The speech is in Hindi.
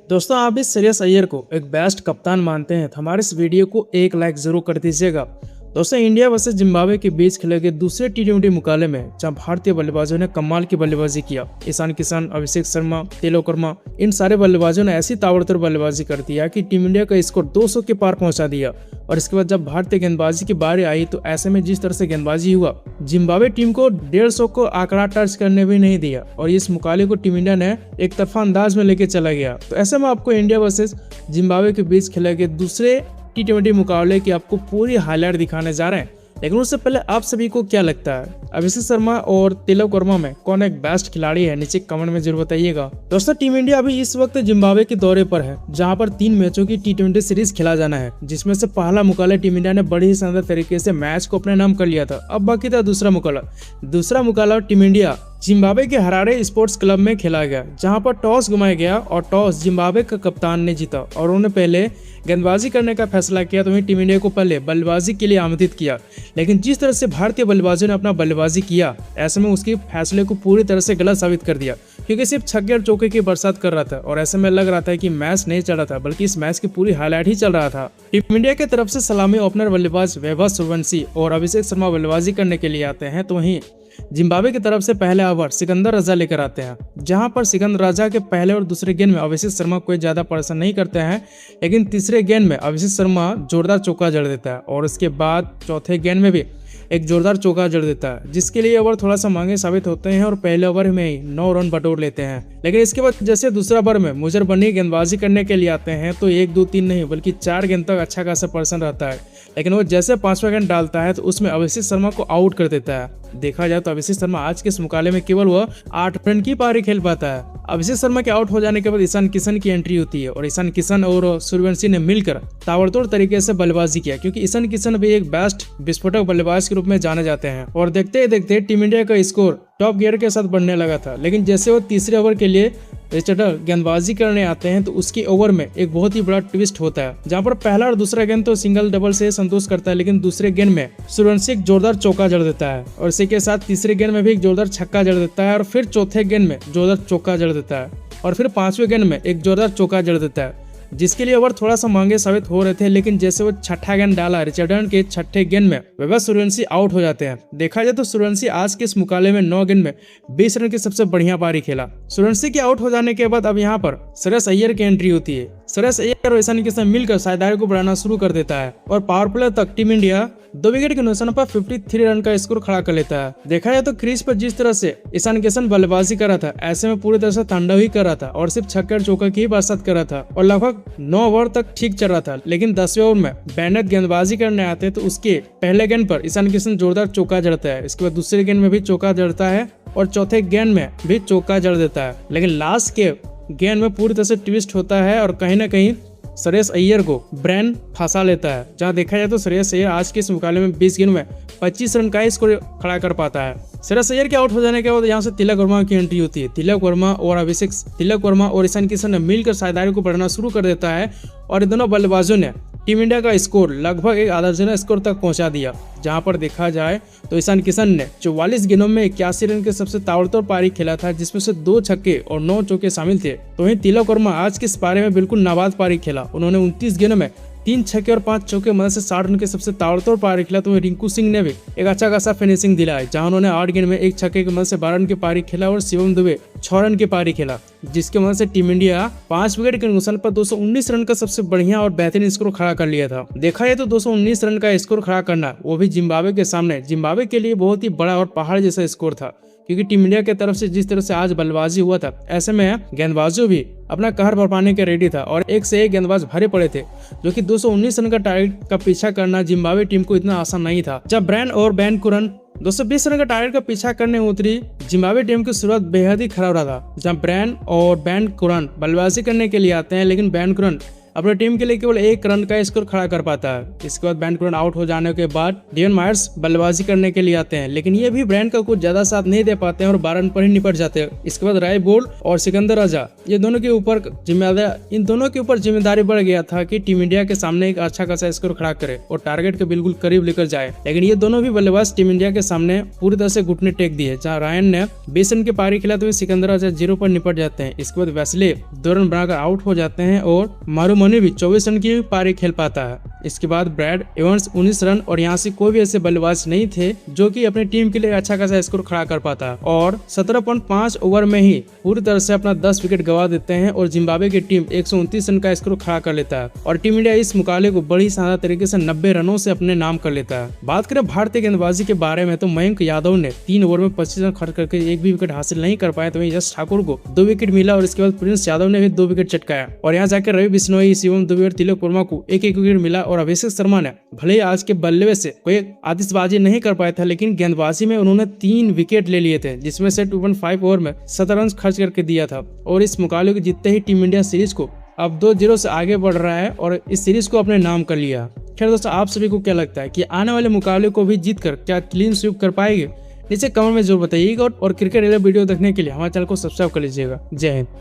दोस्तों, आप भी श्रेयस अय्यर को एक बेस्ट कप्तान मानते हैं तो हमारे इस वीडियो को एक लाइक जरूर कर दीजिएगा। दोस्तों, इंडिया वर्सेस जिम्बाब्वे के बीच खेले गए दूसरे टी20 मुकाबले में जहां भारतीय बल्लेबाजों ने कमाल की बल्लेबाजी किया। ईशान किशन, अभिषेक शर्मा, तिलक वर्मा, इन सारे बल्लेबाजों ने ऐसी ताबड़तोड़ बल्लेबाजी कर दिया कि टीम इंडिया का स्कोर 200 के पार पहुंचा दिया। और इसके बाद जब भारतीय गेंदबाजी की बारी आई तो ऐसे में जिस तरह से गेंदबाजी हुआ, जिम्बाब्वे टीम को 150 को आंकड़ा टच करने भी नहीं दिया और इस मुकाबले को टीम इंडिया ने एक तरफा अंदाज में लेके चला गया। तो ऐसे में आपको इंडिया वर्सेस जिम्बाब्वे के बीच खेले गए दूसरे टी20 मुकाबले की आपको पूरी हाईलाइट दिखाने जा रहे हैं। लेकिन उससे पहले आप सभी को क्या लगता है, अभिषेक शर्मा और तिलक वर्मा में कौन एक बेस्ट खिलाड़ी है, नीचे कमेंट में जरूर बताइएगा। दोस्तों, टीम इंडिया अभी इस वक्त जिम्बाब्वे के दौरे पर है, जहां पर 3 मैचों की टी20 सीरीज खेला जाना है, जिसमें से पहला मुकाबला टीम इंडिया ने बड़ी ही शानदार तरीके से मैच को अपने नाम कर लिया था। अब बाकी था दूसरा मुकाबला टीम इंडिया जिम्बाब्वे के हरारे स्पोर्ट्स क्लब में खेला गया, जहां पर टॉस घुमाया गया और टॉस जिम्बाब्वे का कप्तान ने जीता और उन्होंने पहले गेंदबाजी करने का फैसला किया। तो वहीं टीम इंडिया को पहले बल्लेबाजी के लिए आमंत्रित किया, लेकिन जिस तरह से भारतीय बल्लेबाजों ने अपना बल्लेबाजी किया, ऐसे में उसके फैसले को पूरी तरह से गलत साबित कर दिया, क्योंकि सिर्फ छक्के और चौके की बरसात कर रहा था और ऐसे में लग रहा था कि मैच नहीं चल रहा था, बल्कि इस मैच की पूरी हाईलाइट ही चल रहा था। टीम इंडिया की तरफ से सलामी ओपनर बल्लेबाज वैभव सूर्यवंशी और अभिषेक शर्मा बल्लेबाजी करने के लिए आते हैं, तो वहीं जिम्बाब्वे की तरफ से पहले ओवर सिकंदर रजा लेकर आते हैं, जहां पर सिकंदर रजा के पहले और दूसरे गेंद में अभिषेक शर्मा कोई ज्यादा परेशान नहीं करते हैं, लेकिन तीसरे गेंद में अभिषेक शर्मा जोरदार चौका जड़ देता है और उसके बाद चौथे गेंद में भी एक जोरदार चौका जड़ देता है, जिसके लिए ओवर थोड़ा सा महंगे साबित होते हैं और पहले ओवर में ही 9 रन बटोर लेते हैं। लेकिन इसके बाद जैसे दूसरा ओवर में मुजर बनी गेंदबाजी करने के लिए आते हैं, तो 1, 2, 3 नहीं बल्कि 4 गेंद तक अच्छा खासा पर्सन रहता है, लेकिन वो जैसे 5वां गेंद डालता है तो उसमें अभिषेक शर्मा को आउट कर देता है। देखा जाए तो अभिषेक शर्मा आज के इस मुकाबले में केवल वह 8 रन की पारी खेल पाता है। अभिषेक शर्मा के आउट हो जाने के बाद ईशान किशन की एंट्री होती है और ईशान किशन और सूर्यवंशी ने मिलकर ताबड़तोड़ तरीके से बल्लेबाजी किया, क्योंकि ईशान किशन भी एक बेस्ट विस्फोटक बल्लेबाज के रूप में जाने जाते हैं। और देखते ही देखते टीम इंडिया का स्कोर टॉप गियर के साथ बढ़ने लगा था, लेकिन जैसे वो तीसरे ओवर के लिए रिचर्डर गेंदबाजी करने आते हैं तो उसकी ओवर में एक बहुत ही बड़ा ट्विस्ट होता है, जहां पर पहला और दूसरा गेंद तो सिंगल डबल से संतोष करता है, लेकिन दूसरे गेंद में सूर्यवंशी एक जोरदार चौका जड़ देता है और इसी के साथ तीसरे गेंद में भी एक जोरदार छक्का जड़ देता है और फिर चौथे गेंद में जोरदार चौका जड़ देता है और फिर 5वें गेंद में एक जोरदार चौका जड़ देता है, जिसके लिए ओवर थोड़ा सा महंगे साबित हो रहे थे। लेकिन जैसे वो छठा गेंद डाला, रिचर्डन के छठे गेंद में वैभव सूर्यवंशी आउट हो जाते हैं। देखा जाए तो सूर्यवंशी आज के इस मुकाबले में 9 गेंद में 20 रन की सबसे बढ़िया पारी खेला। सूर्यवंशी के आउट हो जाने के बाद अब यहाँ पर श्रेयस अय्यर की एंट्री होती है। श्रेयस अय्यर और ईशान किशन मिलकर साझेदारी को बढ़ाना शुरू कर देता है और पावर प्ले तक टीम इंडिया 2 विकेट के नुकसान पर 53 रन का स्कोर खड़ा कर लेता है। देखा जाए तो क्रीज पर जिस तरह से ईशान किशन बल्लेबाजी कर रहा था, ऐसे में पूरी तरह से तांडव ही कर रहा था और सिर्फ छक्के और चौका की ही बरसात कर रहा था और लगभग 9 ओवर तक ठीक चल रहा था। लेकिन 10वें ओवर में बेनेट गेंदबाजी करने आते हैं तो उसके पहले गेंद पर ईशान किशन जोरदार चौका जड़ता है, इसके बाद दूसरे गेंद में भी चौका जड़ता है और चौथे गेंद में भी चौका जड़ देता है। लेकिन लास्ट के गेंद में पूरी तरह से ट्विस्ट होता है और कहीं ना कहीं श्रेयस अय्यर को ब्रेन फंसा लेता है, जहां देखा जाए तो श्रेयस अय्यर आज के इस मुकाबले में 20 गेंद में 25 रन का स्कोर खड़ा कर पाता है। श्रेयस अय्यर के आउट हो जाने के बाद यहाँ से तिलक वर्मा की एंट्री होती है। तिलक वर्मा और ईशान किशन ने मिलकर साझेदारी को बढ़ाना शुरू कर देता है और इन दोनों बल्लेबाजों ने टीम इंडिया का स्कोर लगभग एक आधा दर्जन स्कोर तक पहुंचा दिया। जहां पर देखा जाए तो ईशान किशन ने 44 गेंदों में 81 रन के सबसे ताबड़तोड़ पारी खेला था, जिसमें से 2 छक्के और 9 चौके शामिल थे। तो वहीं तिलक वर्मा आज के इस पारी में बिल्कुल नाबाद पारी खेला। उन्होंने 29 गेंदों में 3 छक्के और 5 चौके मदद से 60 रन के सबसे ताबड़तोड़ पारी खेला। तो रिंकू सिंह ने भी एक अच्छा खासा फिनिशिंग दिलाया, जहां उन्होंने 8 गेंद में 1 छक्के की मदद से 12 रन की पारी खेला और शिवम दुबे 6 रन की पारी खेला, जिसकी मदद से टीम इंडिया 5 विकेट के नुकसान पर 219 रन का सबसे बढ़िया और बेहतरीन स्कोर खड़ा कर लिया था। देखा जाए तो 219 रन का स्कोर खड़ा करना, वो भी जिम्बाब्वे के सामने, जिम्बाब्वे के लिए बहुत ही बड़ा और पहाड़ जैसा स्कोर था, क्योंकि टीम इंडिया की तरफ से जिस तरह से आज बल्लेबाजी हुआ था, ऐसे में गेंदबाजों भी अपना कहर बरपाने के रेडी था और एक से एक गेंदबाज भरे पड़े थे, जो कि 219 रन का टारगेट का पीछा करना जिम्बाब्वे टीम को इतना आसान नहीं था। जब ब्रैन और बैन कुरन 220 रन का टारगेट का पीछा करने उतरी, जिम्बाब्वे टीम की शुरुआत बेहद ही खराब रहा था। जब ब्रैन और बैन कुरन बल्लेबाजी करने के लिए आते हैं, लेकिन बैन कुरन अपनी टीम के लिए केवल 1 रन का स्कोर खड़ा कर पाता है। इसके बाद बेन कुलन आउट हो जाने के बाद डेवन मायर्स बल्लेबाजी करने के लिए आते हैं, लेकिन ये भी ब्रायन का कुछ ज्यादा साथ नहीं दे पाते हैं और 12 रन पर ही निपट जाते हैं। इसके बाद राय बोल्ट और सिकंदर राजा इन दोनों के ऊपर जिम्मेदारी बढ़ गया था कि टीम इंडिया के सामने एक अच्छा खासा स्कोर खड़ा करे और टारगेट के बिल्कुल करीब लेकर जाए, लेकिन ये दोनों भी बल्लेबाज टीम इंडिया के सामने पूरी तरह से घुटने टेक दिए। जहां रायन ने 20 रन की पारी खेला तो सिकंदर राजा 0 पर निपट जाते हैं। इसके बाद वेस्ले 2 रन बनाकर आउट हो जाते हैं और मारू मनी भी 24 रन की पारी खेल पाता है। इसके बाद ब्रैड एवंस 19 रन और यहाँ से कोई भी ऐसे बल्लेबाज नहीं थे जो कि अपनी टीम के लिए अच्छा खासा स्कोर खड़ा कर पाता और 17.5 ओवर में ही पूरी तरह से अपना 10 विकेट गवा देते हैं और जिम्बाब्वे की टीम 129 रन का स्कोर खड़ा कर लेता है और टीम इंडिया इस मुकाबले को बड़ी शानदार तरीके से 90 रनों से अपने नाम कर लेता है। बात करें भारतीय गेंदबाजी के बारे में तो मयंक यादव ने 3 ओवर में 25 रन खर्च करके एक भी विकेट हासिल नहीं कर पाए, तो वहीं यश ठाकुर को 2 विकेट मिला और इसके बाद प्रिंस यादव ने भी 2 विकेट चटकाया और यहाँ जाकर रवि बिश्नोई, शिवम दुबे और तिलक वर्मा को 1-1 विकेट मिला और अभिषेक शर्मा ने भले ही आज के बल्ले से कोई आतिशबाजी नहीं कर पाया था, लेकिन गेंदबाजी में उन्होंने 3 विकेट ले लिए थे, जिसमें से 2.5 ओवर में 17 रन खर्च करके दिया था और इस मुकाबले को जीतते ही टीम इंडिया सीरीज को अब 2-0 से आगे बढ़ रहा है और इस सीरीज को अपने नाम कर लिया। खैर दोस्तों, आप सभी को क्या लगता है कि आने वाले मुकाबले को भी जीतकर क्या क्लीन स्वीप कर पाएंगे? नीचे कमेंट में जरूर बताइएगा और क्रिकेट रिलेटेड वीडियो देखने के लिए हमारे चैनल को सब्सक्राइब कर लीजिएगा। जय हिंद।